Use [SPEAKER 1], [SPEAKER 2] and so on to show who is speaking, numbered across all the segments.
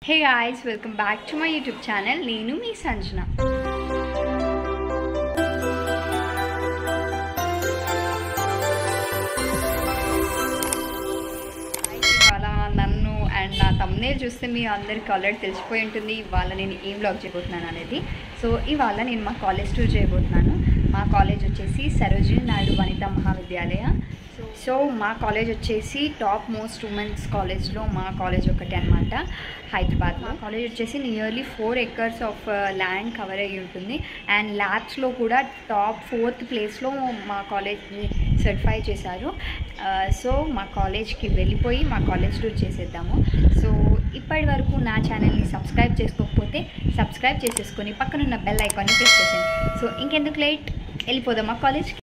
[SPEAKER 1] Hey guys, welcome back to my YouTube channel. Nenu mee Sanjana. ఇవాళ నన్ను and నా thumbnail చూస్తే మీ అందరికి ఆల్రెడీ తెలిసిపోయి ఉంటుంది ఇవాళ నేను ఏం వ్లాగ్ చేయబోతున్నాను అనేది. సో ఇవాళ నేను మా కాలేజ్ టూర్ చేయబోతున్నాను. మా కాలేజ్ వచ్చేసి సరోజినీ నాయుడు వనితా మహావిద్యాలయ. సో మా కాలేజ్ వచ్చేసి టాప్ మోస్ట్ ఉమెన్స్ కాలేజ్లో మా కాలేజ్ ఒకటి అనమాట హైదరాబాద్లో. మా కాలేజ్ వచ్చేసి nearly 4 acres of land cover అయ్యి ఉంటుంది అండ్ ల్యాబ్స్లో కూడా టాప్ 4th ప్లేస్లో మా కాలేజ్ని సర్టిఫై చేశారు. సో మా కాలేజ్కి వెళ్ళిపోయి మా కాలేజ్ టూర్ చేసేద్దాము. సో ఇప్పటి వరకు నా ఛానల్ని సబ్స్క్రైబ్ చేసుకోకపోతే సబ్స్క్రైబ్ చేసేసుకొని పక్కనున్న బెల్ ఐకాన్ని ప్రెస్ చేసేయండి. సో ఇంకెందుకు లేట్, వెళ్ళిపోదాం మా కాలేజ్కి.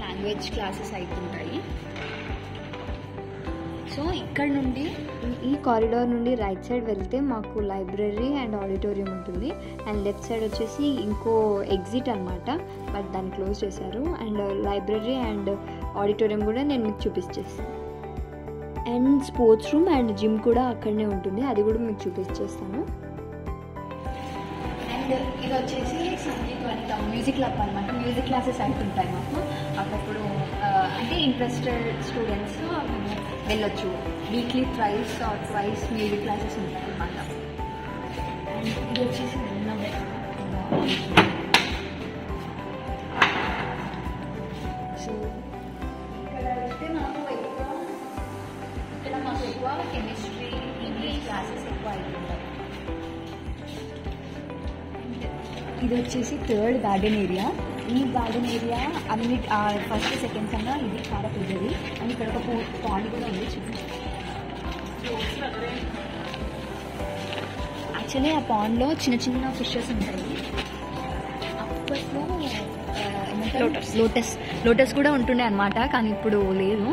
[SPEAKER 1] లాంగ్వేజ్ క్లాసెస్ అవుతుంటాయి. సో ఇక్కడ నుండి ఈ కారిడార్ నుండి రైట్ సైడ్ వెళ్తే మాకు లైబ్రరీ అండ్ ఆడిటోరియం ఉంటుంది. అండ్ లెఫ్ట్ సైడ్ వచ్చేసి ఇంకో ఎగ్జిట్ అనమాట, బట్ దాన్ని క్లోజ్ చేశారు. అండ్ లైబ్రరీ అండ్ ఆడిటోరియం కూడా నేను మీకు చూపించేస్తాను. And sports room and gym కూడా అక్కడనే ఉంటుంది, అది కూడా మీకు చూపించేస్తాను. అండ్ ఇది వచ్చేసి సంగీత వనిత మ్యూజిక్ క్లబ్ అనమాట. మ్యూజిక్ క్లాసెస్ అవుతుంటాయి మాకు అప్పుడప్పుడు, అంటే ఇంట్రెస్టెడ్ స్టూడెంట్స్ వెళ్ళొచ్చు. వీక్లీ ట్వైస్ మ్యూజిక్ క్లాసెస్ ఉంటాయి అన్నమాట. అండ్ ఇది వచ్చేసి సో ఇక్కడ అయితే మాకు ఎక్కువ కెమిస్ట్రీ, ఇంగ్లీష్ క్లాసెస్ ఎక్కువ అవుతుంటాయి. ఇది వచ్చేసి థర్డ్ గార్డెన్ ఏరియా. ఈ గార్డెన్ ఏరియా అన్ని ఫస్ట్ సెకండ్ కన్నా ఇది చాలా పెద్దది. అండ్ ఇక్కడ ఒక పాండ్ కూడా ఉంది. యాక్చువల్లీ ఆ పాండ్లో చిన్న చిన్న ఫిషెస్ ఉంటాయి. అప్పట్లో లోటస్ కూడా ఉంటుండే అనమాట, కానీ ఇప్పుడు లేదు.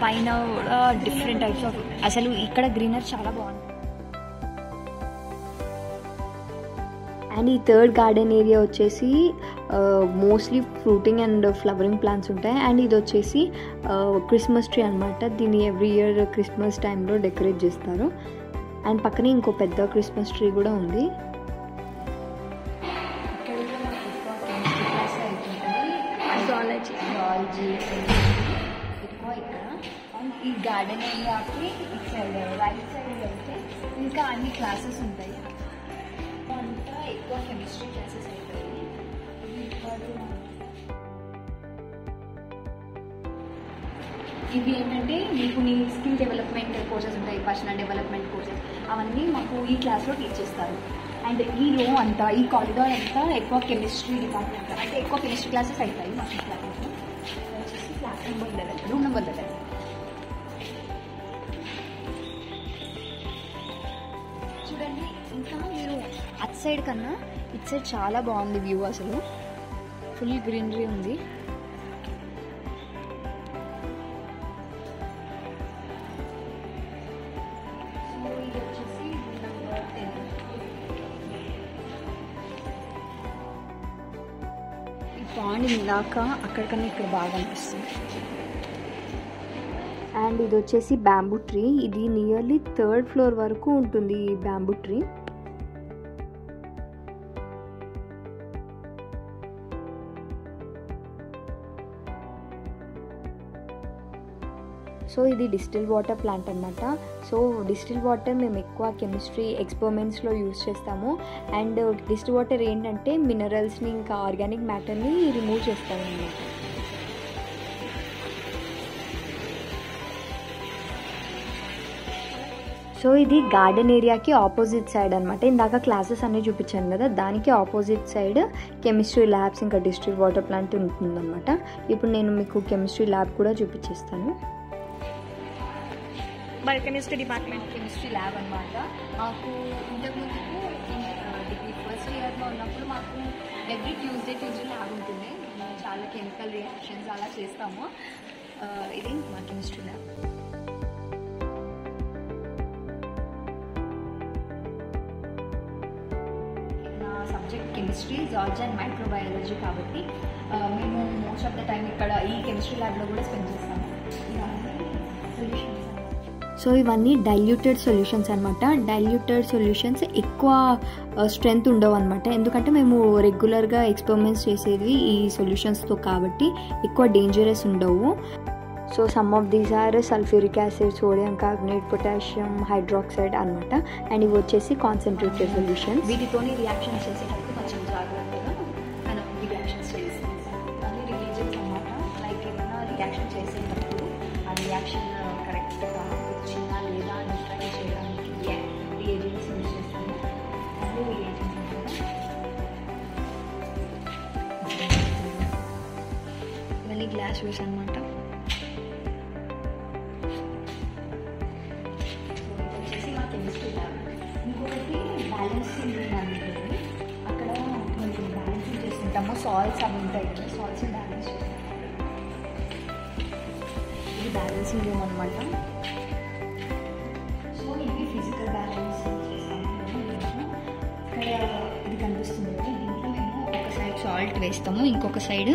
[SPEAKER 1] పైన కూడా డిఫరెంట్ టైప్స్ ఆఫ్, అసలు ఇక్కడ గ్రీనరీ చాలా బాగుంది. అండ్ ఈ థర్డ్ గార్డెన్ ఏరియా వచ్చేసి mostly fruiting and flowering plants ఉంటాయి. అండ్ ఇది వచ్చేసి క్రిస్మస్ ట్రీ అనమాట. దీన్ని ఎవ్రీ ఇయర్ క్రిస్మస్ టైంలో డెకరేట్ చేస్తారు. అండ్ పక్కనే ఇంకో పెద్ద క్రిస్మస్ ట్రీ కూడా ఉంది. జువాలజీ ఎక్కువ ఇక్కడ. అండ్ ఈ గార్డెన్ ఏరియాకి ఇటు సైడ్ రైట్ సైడ్ వెళ్తే ఇంకా అన్ని క్లాసెస్ ఉంటాయి. అంతా ఎక్కువ కెమిస్ట్రీ క్లాసెస్ అవుతాయి. ఇవి ఏంటంటే మీకు నీ స్కిల్ డెవలప్మెంట్ కోర్సెస్ ఉంటాయి, పర్సనల్ డెవలప్మెంట్ కోర్సెస్, అవన్నీ మాకు ఈ క్లాస్లో టీచ్ చేస్తారు. అండ్ ఈ రో అంతా, ఈ కారిడార్ అంతా ఎక్కువ కెమిస్ట్రీ డిపార్ట్మెంట్, అంటే ఎక్కువ కెమిస్ట్రీ క్లాసెస్ అవుతాయి మాకు ఈ క్లాసెస్. వచ్చేసి క్లాస్ నెంబర్ 11, రూమ్ నెంబర్ 11. చూడండి, ఇంకా మీరు అటు సైడ్ కన్నా ఇటు సైడ్ చాలా బాగుంది వ్యూ. అసలు ఫుల్ గ్రీనరీ ఉంది. పాండ్ ఇందాక అక్కడికన్నా ఇక్కడ బాగా అనిపిస్తుంది. అండ్ ఇది వచ్చేసి బ్యాంబూ ట్రీ. ఇది నియర్లీ 3rd ఫ్లోర్ వరకు ఉంటుంది ఈ బ్యాంబూ ట్రీ. సో ఇది డిస్టిల్ వాటర్ ప్లాంట్ అనమాట. సో డిస్టిల్ వాటర్ మేము ఎక్కువ కెమిస్ట్రీ ఎక్స్పెరిమెంట్స్లో యూజ్ చేస్తాము. అండ్ డిస్టిల్ వాటర్ ఏంటంటే మినరల్స్ని ఇంకా ఆర్గానిక్ మ్యాటర్ని రిమూవ్ చేస్తాము అన్నమాట. సో ఇది గార్డెన్ ఏరియాకి ఆపోజిట్ సైడ్ అనమాట. ఇందాక క్లాసెస్ అన్నీ చూపించాను కదా, దానికి ఆపోజిట్ సైడ్ కెమిస్ట్రీ ల్యాబ్స్ ఇంకా డిస్టిల్ వాటర్ ప్లాంట్ ఉంటుందన్నమాట. ఇప్పుడు నేను మీకు కెమిస్ట్రీ ల్యాబ్ కూడా చూపించేస్తాను.
[SPEAKER 2] బయోకెమిస్ట్రీ డిపార్ట్మెంట్
[SPEAKER 1] కెమిస్ట్రీ ల్యాబ్ అనమాట. మాకు ఇంతకుముందు డిగ్రీ ఫస్ట్ ఇయర్లో ఉన్నప్పుడు మాకు ఎవ్రీ ట్యూస్డే ల్యాబ్ ఉంటుంది. చాలా కెమికల్ రియాక్షన్స్ అలా చేస్తాము. ఇది మా కెమిస్ట్రీ ల్యాబ్. నా subject chemistry, zoology and microbiology కాబట్టి మేము మోస్ట్ ఆఫ్ ద టైం ఇక్కడ ఈ కెమిస్ట్రీ ల్యాబ్లో కూడా స్పెండ్ చేస్తాము. సొల్యూషన్స్. సో ఇవన్నీ డైల్యూటెడ్ సొల్యూషన్స్ అనమాట. డైల్యూటెడ్ సొల్యూషన్స్ ఎక్కువ స్ట్రెంగ్త్ ఉండవు అనమాట, ఎందుకంటే మేము రెగ్యులర్గా ఎక్స్పెరిమెంట్స్ చేసేది ఈ సొల్యూషన్స్తో కాబట్టి ఎక్కువ డేంజరస్ ఉండవు. So some of these are sulphuric acid, sodium carbonate, potassium hydroxide అనమాట. అండ్ ఇవి వచ్చేసి కాన్సన్ట్రేటెడ్ సొల్యూషన్స్. వీటితోని రియాక్షన్స్ చేసేటప్పుడు కొంచెం జాగ్రత్తగా మనం రియాక్షన్స్ చేస్తాం. అన్ని రియేజెంట్స్ అనమాట. లైక్ ఏమైనా రియాక్షన్ చేసేటప్పుడు ఆ రియాక్షన్ కరెక్ట్గా వచ్చిందా లేదా అని ట్రై చేయడానికి రియేజెంట్స్ యూజ్ చేస్తాము. అన్ని రియేజెంట్స్ అనమాట. ఇవన్నీ గ్లాస్ వేస్ అనమాట. ఇంకొకటి బ్యాలెన్సింగ్ ఉంటుంది. అక్కడ కొంచెం బ్యాలెన్సింగ్ చేస్తుంటాము. సాల్ట్స్ అవి ఉంటాయి కదా, సాల్ట్స్ బ్యాలెన్స్ చేస్తాము. క్లాసింగ్ రూమ్ అనమాట. సో ఇది ఫిజికల్ బ్యాలెన్స్ చేస్తాము. ఇది కనిపిస్తుంది కదా, దీంట్లో మేము ఒక సైడ్ సాల్ట్ వేస్తాము, ఇంకొక సైడ్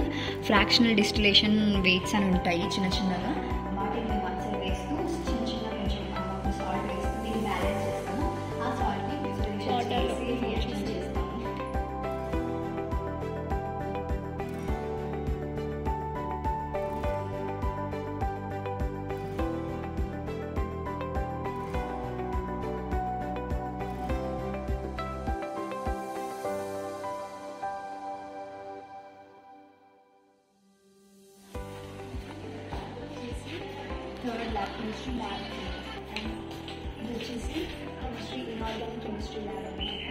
[SPEAKER 1] ఫ్రాక్షనల్ డిస్టిలేషన్ వెయిట్స్ అని ఉంటాయి చిన్న చిన్నగా. వాటిని మేము వన్ సైడ్ వేస్తూ చిన్న చిన్న కొంచెం అమౌంట్ సాల్ట్ వేస్తూ దీన్ని బ్యాలెన్స్ చేస్తాము. ఆ సాల్ట్ని రియాక్షన్ చేస్తాము. Third lab chemistry lab and ఇది వచ్చేసి కెమిస్ట్రీ ఇనార్గానిక్ కెమిస్ట్రీ ల్యాబ్ అనమాట.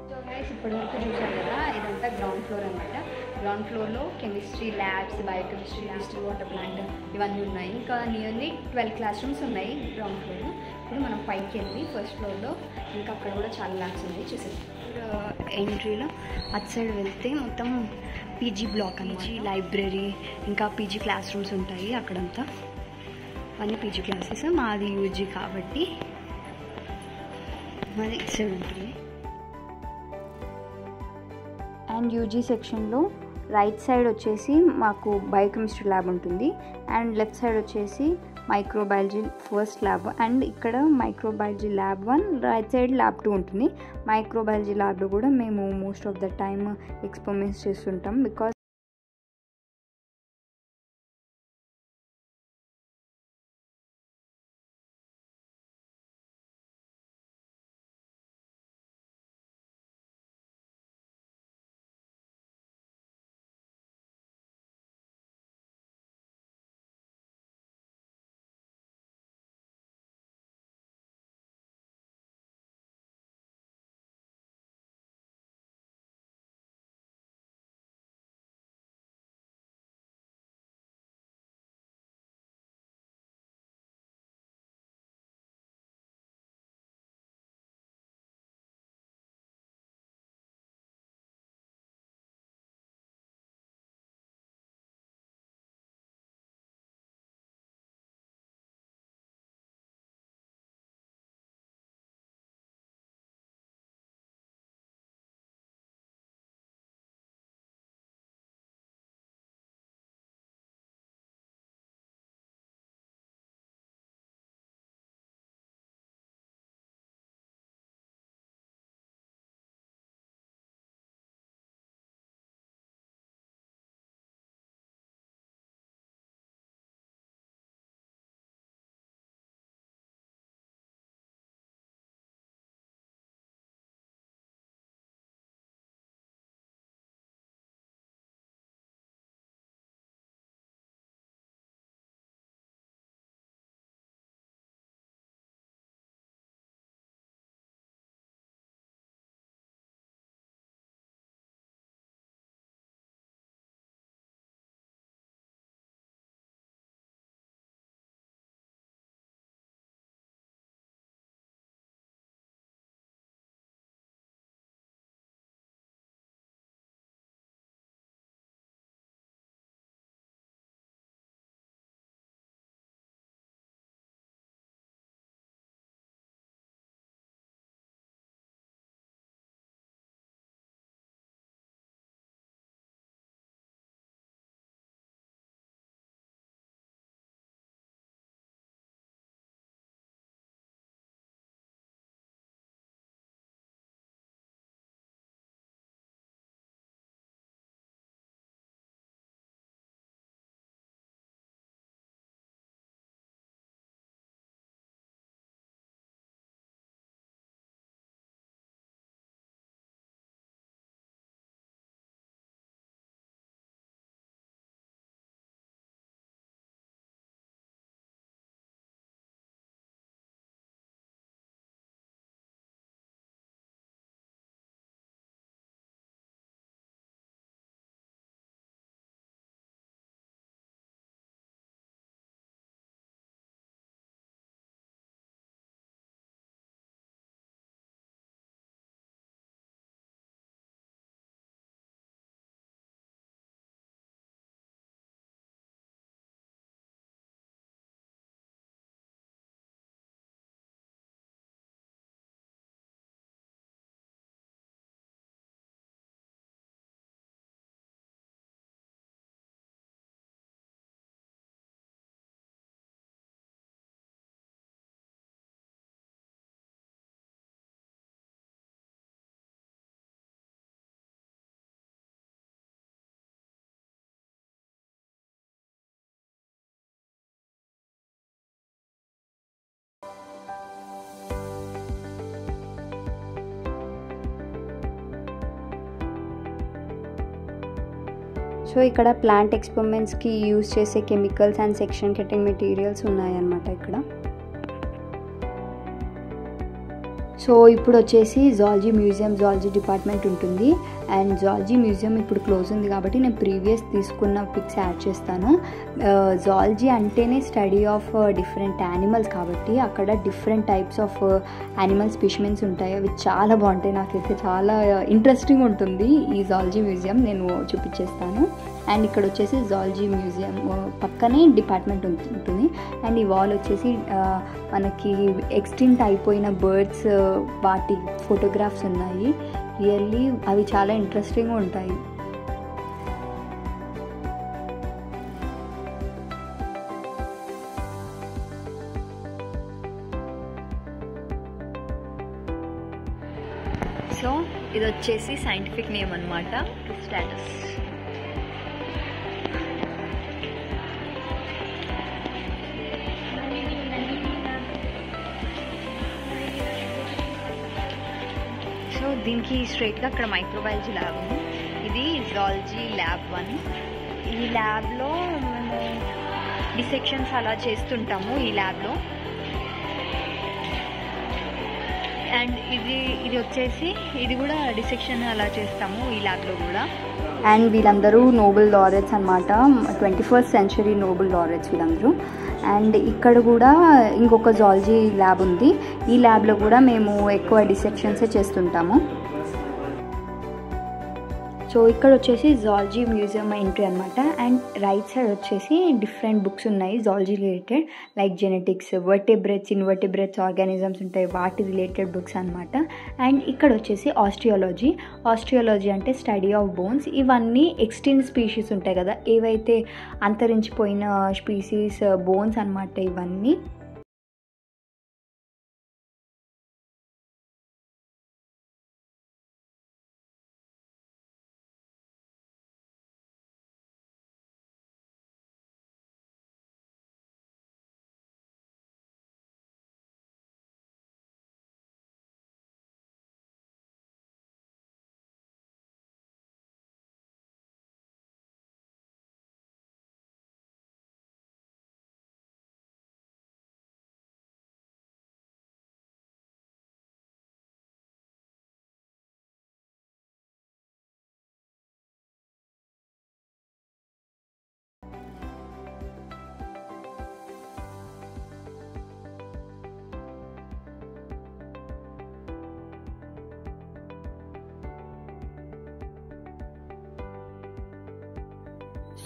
[SPEAKER 1] సో గైస్ ఇప్పటివరకు చూసారు కదా, ఇదంతా గ్రౌండ్ ఫ్లోర్ అనమాట. గ్రౌండ్ ఫ్లోర్లో chemistry labs, biochemistry, distil water plant ఇవన్నీ ఉన్నాయి. ఇంకా నియర్లీ 12 క్లాస్ రూమ్స్ ఉన్నాయి గ్రౌండ్ ఫ్లోర్లో. ఇప్పుడు మనం పైకి వెళ్ళి ఫస్ట్ ఫ్లోర్లో ఇంకా అక్కడ కూడా చాలా ల్యాబ్స్ ఉన్నాయి చూసేది. ఎంట్రీలో అటు సైడ్ వెళ్తే మొత్తం పీజీ బ్లాక్ అన్నమాట. లైబ్రరీ ఇంకా పీజీ క్లాస్ రూమ్స్ ఉంటాయి అక్కడంతా. అన్నీ పీజీ క్లాసెస్. మాది యూజీ కాబట్టి మాది ఇటు సైడ్ ఉంటుంది. అండ్ యూజీ సెక్షన్లో రైట్ సైడ్ వచ్చేసి మాకు బయోకెమిస్ట్రీ ల్యాబ్ ఉంటుంది అండ్ లెఫ్ట్ సైడ్ వచ్చేసి మైక్రోబయాలజీ ఫస్ట్ ల్యాబ్. అండ్ ఇక్కడ microbiology lab 1, right side lab 2 ఉంటుంది. మైక్రోబయాలజీ ల్యాబ్లో కూడా మేము most of the time experiments చేస్తుంటాం బికాజ్ సో ఇక్కడ ప్లాంట్ ఎక్స్పెరిమెంట్స్కి యూజ్ చేసే chemicals and section cutting materials ఉన్నాయన్నమాట ఇక్కడ. సో ఇప్పుడు వచ్చేసి జువాలజీ మ్యూజియం, జువాలజీ డిపార్ట్మెంట్ ఉంటుంది. అండ్ జువాలజీ మ్యూజియం ఇప్పుడు క్లోజ్ ఉంది కాబట్టి నేను ప్రీవియస్ తీసుకున్న పిక్స్ యాడ్ చేస్తాను. జువాలజీ అంటేనే స్టడీ ఆఫ్ డిఫరెంట్ యానిమల్స్ కాబట్టి అక్కడ different types of animal specimens ఉంటాయి. అవి చాలా బాగుంటాయి. నాకైతే చాలా ఇంట్రెస్టింగ్ ఉంటుంది ఈ జువాలజీ మ్యూజియం. నేను చూపించేస్తాను. అండ్ ఇక్కడ వచ్చేసి జువాలజీ మ్యూజియం పక్కనే డిపార్ట్మెంట్ ఉంటుంది. అండ్ ఈ వాల్ వచ్చేసి మనకి ఎక్స్టింక్ట్ అయిపోయిన బర్డ్స్ వాటి ఫోటోగ్రాఫ్స్ ఉన్నాయి. రియల్లీ అవి చాలా ఇంట్రెస్టింగ్గా ఉంటాయి. సో ఇది వచ్చేసి సైంటిఫిక్ నేమ్ అన్నమాట, క్రిస్టాటస్. సో దీనికి స్ట్రైట్గా అక్కడ మైక్రోబయాలజీ ల్యాబ్ ఉంది. ఇది జువాలజీ ల్యాబ్ 1. ఈ ల్యాబ్లో మేము డిసెక్షన్స్ అలా చేస్తుంటాము ఈ ల్యాబ్లో. అండ్ ఇది వచ్చేసి ఇది కూడా డిసెక్షన్ అలా చేస్తాము ఈ ల్యాబ్లో కూడా. అండ్ వీళ్ళందరూ నోబెల్ లారెట్స్ అనమాట, 21st century నోబెల్ లారెట్స్ వీళ్ళందరూ. అండ్ ఇక్కడ కూడా ఇంకొక జువాలజీ ల్యాబ్ ఉంది. ఈ ల్యాబ్లో కూడా మేము ఎక్కువ డిసెక్షన్సే చేస్తుంటాము. సో ఇక్కడ వచ్చేసి జువాలజీ మ్యూజియం ఎంట్రీ అనమాట. అండ్ రైట్ సైడ్ వచ్చేసి డిఫరెంట్ బుక్స్ ఉన్నాయి zoology related, like genetics, vertebrates, invertebrates organisms ఉంటాయి, వాటి రిలేటెడ్ బుక్స్ అనమాట. అండ్ ఇక్కడ వచ్చేసి ఆస్ట్రియాలజీ అంటే స్టడీ ఆఫ్ బోన్స్. ఇవన్నీ ఎక్స్టింక్ట్ స్పీషీస్ ఉంటాయి కదా, ఏవైతే అంతరించిపోయిన స్పీసీస్ బోన్స్ అనమాట ఇవన్నీ.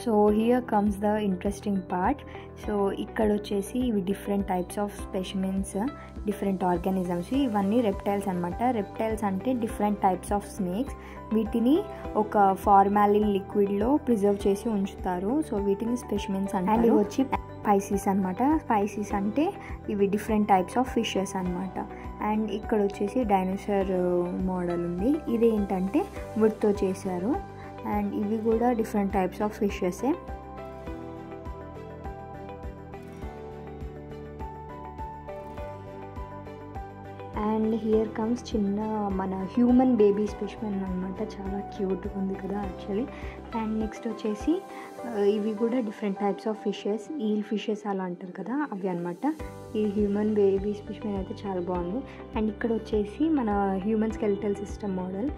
[SPEAKER 1] So here comes the interesting part. So ఇక్కడ వచ్చేసి ఇవి different types of specimens, different organisms. ఇవన్నీ రెప్టైల్స్ అనమాట. రెప్టైల్స్ అంటే డిఫరెంట్ టైప్స్ ఆఫ్ స్నేక్స్. వీటిని ఒక ఫార్మాలిన్ లిక్విడ్లో ప్రిజర్వ్ చేసి ఉంచుతారు. సో వీటిని స్పెసిమెన్స్ అంటారు. అండ్ ఇవి వచ్చి స్పైసీస్ అనమాట. స్పైసీస్ అంటే ఇవి డిఫరెంట్ టైప్స్ ఆఫ్ ఫిషెస్ అనమాట. అండ్ ఇక్కడ వచ్చేసి డైనోసార్ మోడల్ ఉంది. ఇది ఏంటంటే వుడ్తో చేశారు. అండ్ ఇవి కూడా డిఫరెంట్ టైప్స్ ఆఫ్ ఫిషెసే. అండ్ హియర్ కమ్స్ చిన్న మన హ్యూమన్ బేబీ స్పెసిమెన్ అనమాట. చాలా క్యూట్గా ఉంది కదా యాక్చువల్లీ. అండ్ నెక్స్ట్ వచ్చేసి ఇవి కూడా different types of fishes, eel fishes అలా అంటారు కదా, అవి అనమాట. ఈ హ్యూమన్ బేబీ స్పెసిమెన్ అయితే చాలా బాగుంది. అండ్ ఇక్కడ వచ్చేసి మన human skeletal system model.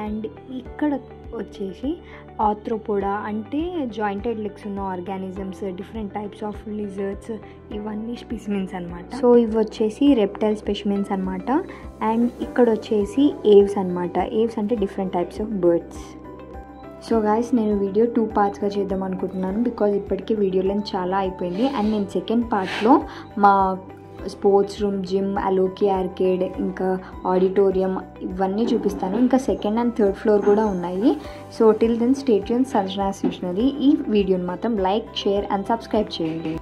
[SPEAKER 1] And ఇక్కడ వచ్చేసి ఆర్థ్రోపోడా అంటే జాయింటెడ్ లెగ్స్ ఉన్న organisms, different types of lizards, ఇవన్నీ స్పెసిమెన్స్ అనమాట. సో ఇవి వచ్చేసి రెప్టైల్ స్పెసిమెన్స్ అనమాట. అండ్ ఇక్కడ వచ్చేసి ఏవ్స్ అనమాట. ఏవ్స్ అంటే different types of birds. So guys, నేను వీడియో 2 పార్ట్స్గా చేద్దాం అనుకుంటున్నాను, బికాజ్ ఇప్పటికీ వీడియో లెంత్ చాలా అయిపోయింది. అండ్ నేను సెకండ్ పార్ట్లో మా స్పోర్ట్స్ రూమ్, జిమ్, అలోకి ఆర్కేడ్, ఇంకా ఆడిటోరియం ఇవన్నీ చూపిస్తాను. ఇంకా సెకండ్ అండ్ థర్డ్ ఫ్లోర్ కూడా ఉన్నాయి. So till then stay tune Sanjana stationery. ఈ వీడియోని మాత్రం లైక్, షేర్ అండ్ సబ్స్క్రైబ్ చేయండి.